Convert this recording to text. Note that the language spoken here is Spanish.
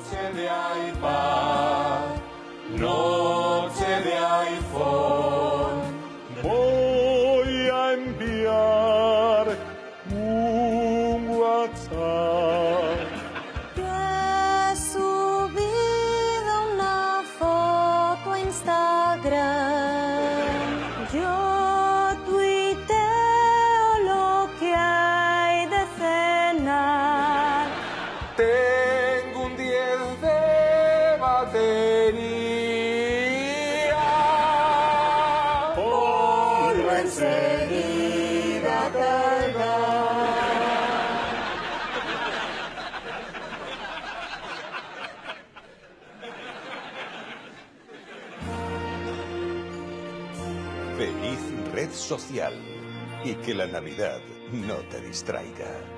Noche de iPad, noche de iPhone. Voy a enviar un WhatsApp. Te he subido una foto a Instagram. Yo tuiteo lo que hay de cenar. Tengo un 10 de batería. Ponlo enseguida a cargar. Feliz red social y que la Navidad no te distraiga.